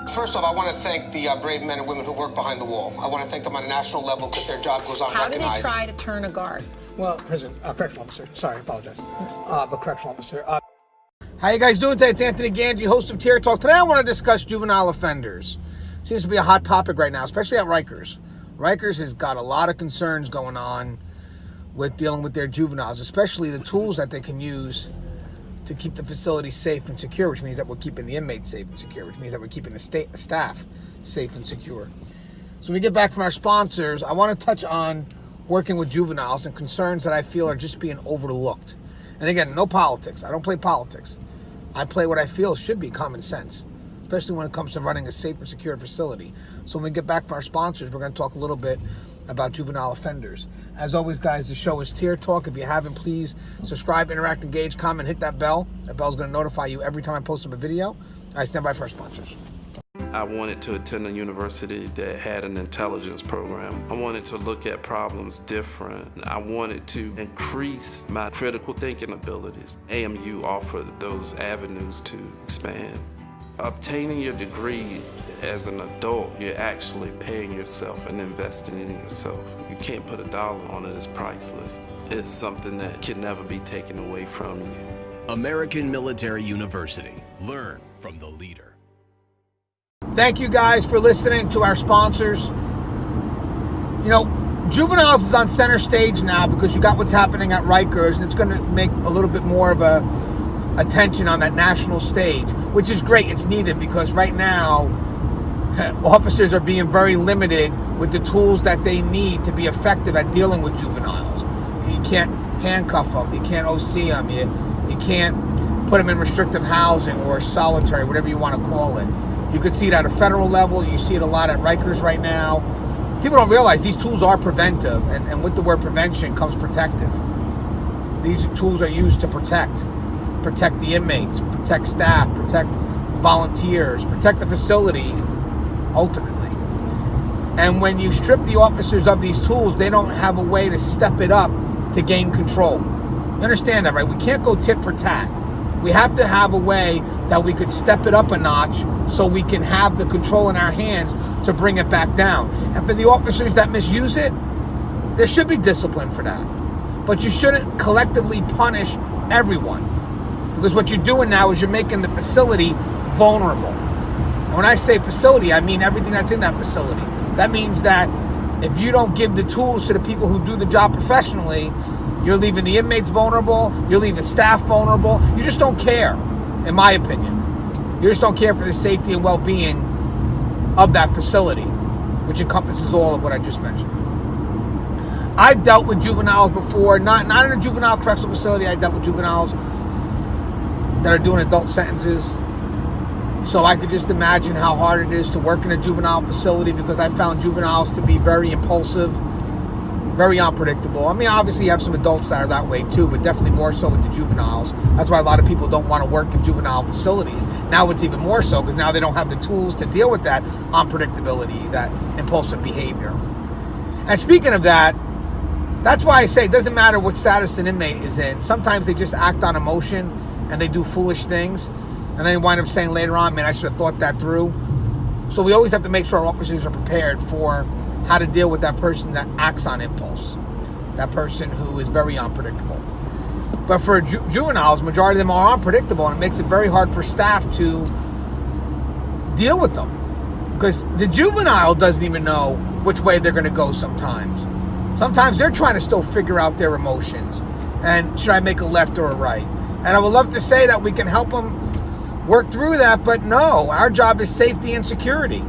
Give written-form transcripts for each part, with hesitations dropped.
First off, I want to thank the brave men and women who work behind the wall. I want to thank them on a national level because their job goes unrecognized. How do they try to turn a guard? Well, correctional officer. Sorry, I apologize. But correctional officer. How you guys doing today? It's Anthony Gangi, host of Tier Talk. Today I want to discuss juvenile offenders. Seems to be a hot topic right now, especially at Rikers. Rikers has got a lot of concerns going on with dealing with their juveniles, especially the tools that they can use to keep the facility safe and secure, which means that we're keeping the inmates safe and secure, which means that we're keeping the staff safe and secure. So when we get back from our sponsors, I want to touch on working with juveniles and concerns that I feel are just being overlooked. And again, no politics. I don't play politics. I play what I feel should be common sense, especially when it comes to running a safe and secure facility. So when we get back from our sponsors, we're going to talk a little bit about juvenile offenders. As always, guys, the show is Tier Talk. If you haven't, please subscribe, interact, engage, comment, hit that bell. That bell's going to notify you every time I post up a video. I stand by for our sponsors. I wanted to attend a university that had an intelligence program. I wanted to look at problems different. I wanted to increase my critical thinking abilities. AMU offered those avenues to expand. Obtaining your degree as an adult, you're actually paying yourself and investing in yourself. You can't put a dollar on it, it's priceless. It's something that can never be taken away from you. American Military University. Learn from the leader. Thank you guys for listening to our sponsors. You know, juveniles is on center stage now because you got what's happening at Rikers, and it's going to make a little bit more of a attention on that national stage, which is great. It's needed because right now officers are being very limited with the tools that they need to be effective at dealing with juveniles. You can't handcuff them, you can't OC them, you can't put them in restrictive housing or solitary, whatever you want to call it. You could see it at a federal level. You see it a lot at Rikers right now. People don't realize these tools are preventive, and with the word prevention comes protective. These tools are used to protect the inmates, protect staff, protect volunteers, protect the facility, ultimately. And when you strip the officers of these tools, they don't have a way to step it up to gain control. You understand that, right? We can't go tit for tat. We have to have a way that we could step it up a notch so we can have the control in our hands to bring it back down. And for the officers that misuse it, there should be discipline for that. But you shouldn't collectively punish everyone, because what you're doing now is you're making the facility vulnerable. And when I say facility, I mean everything that's in that facility. That means that if you don't give the tools to the people who do the job professionally, you're leaving the inmates vulnerable, you're leaving staff vulnerable. You just don't care, in my opinion. You just don't care for the safety and well-being of that facility, which encompasses all of what I just mentioned. I've dealt with juveniles before, not in a juvenile correctional facility. I dealt with juveniles that are doing adult sentences. So I could just imagine how hard it is to work in a juvenile facility, because I found juveniles to be very impulsive, very unpredictable. I mean, obviously you have some adults that are that way too, but definitely more so with the juveniles. That's why a lot of people don't want to work in juvenile facilities. Now it's even more so because now they don't have the tools to deal with that unpredictability, that impulsive behavior. And speaking of that, that's why I say it doesn't matter what status an inmate is in. Sometimes they just act on emotion and they do foolish things. And then they wind up saying later on, man, I should have thought that through. So we always have to make sure our officers are prepared for how to deal with that person that acts on impulse, that person who is very unpredictable. But for juveniles, majority of them are unpredictable, and it makes it very hard for staff to deal with them, because the juvenile doesn't even know which way they're going to go sometimes. Sometimes they're trying to still figure out their emotions, and should I make a left or a right? And I would love to say that we can help them work through that, but no, our job is safety and security.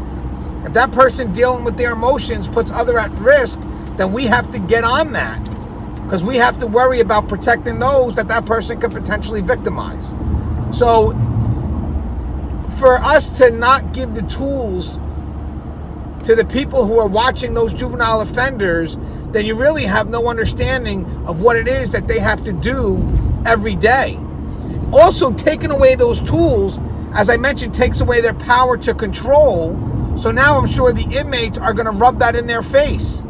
If that person dealing with their emotions puts others at risk, then we have to get on that, because we have to worry about protecting those that person could potentially victimize. So for us to not give the tools to the people who are watching those juvenile offenders, then you really have no understanding of what it is that they have to do every day. Also, taking away those tools, as I mentioned, takes away their power to control. So now I'm sure the inmates are going to rub that in their face.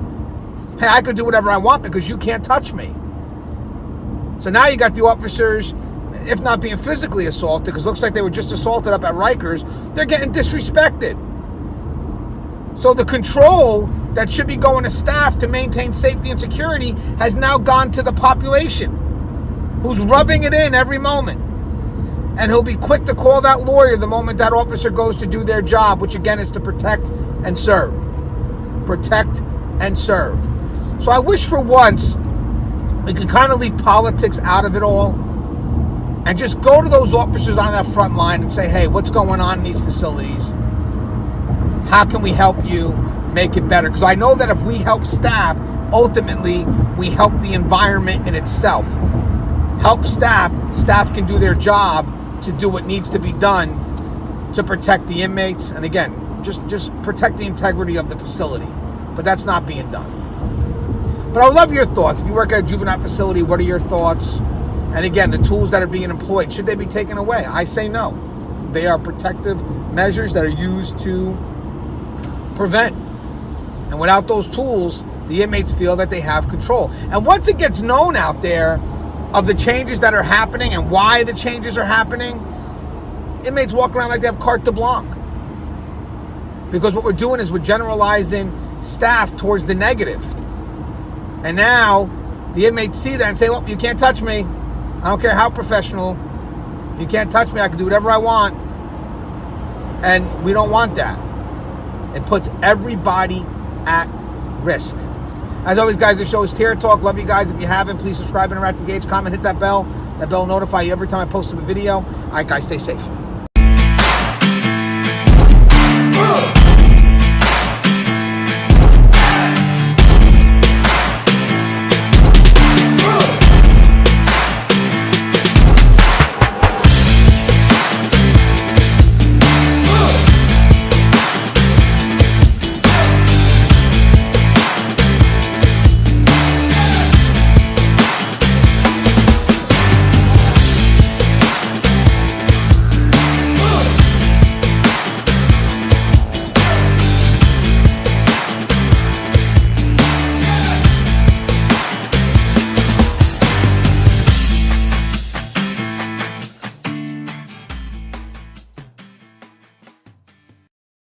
Hey, I could do whatever I want because you can't touch me. So now you got the officers if not being physically assaulted, because it looks like they were just assaulted up at Rikers, they're getting disrespected. So the control that should be going to staff to maintain safety and security has now gone to the population, who's rubbing it in every moment. And he'll be quick to call that lawyer the moment that officer goes to do their job, which again is to protect and serve. Protect and serve. So I wish for once we could kind of leave politics out of it all and just go to those officers on that front line and say, hey, what's going on in these facilities? How can we help you make it better? Because I know that if we help staff, ultimately we help the environment in itself. Help staff can do their job to do what needs to be done to protect the inmates. And again, just protect the integrity of the facility. But that's not being done. But I would love your thoughts. If you work at a juvenile facility, what are your thoughts? And again, the tools that are being employed, should they be taken away? I say no. They are protective measures that are used to prevent. And without those tools, the inmates feel that they have control. And once it gets known out there of the changes that are happening and why the changes are happening, inmates walk around like they have carte blanche. Because what we're doing is we're generalizing staff towards the negative. And now the inmates see that and say, well, you can't touch me. I don't care how professional. You can't touch me. I can do whatever I want. And we don't want that. It puts everybody at risk. As always, guys, the show is Tier Talk. Love you guys. If you haven't, please subscribe, interact, engage, comment, hit that bell. That bell will notify you every time I post a video. All right, guys, stay safe.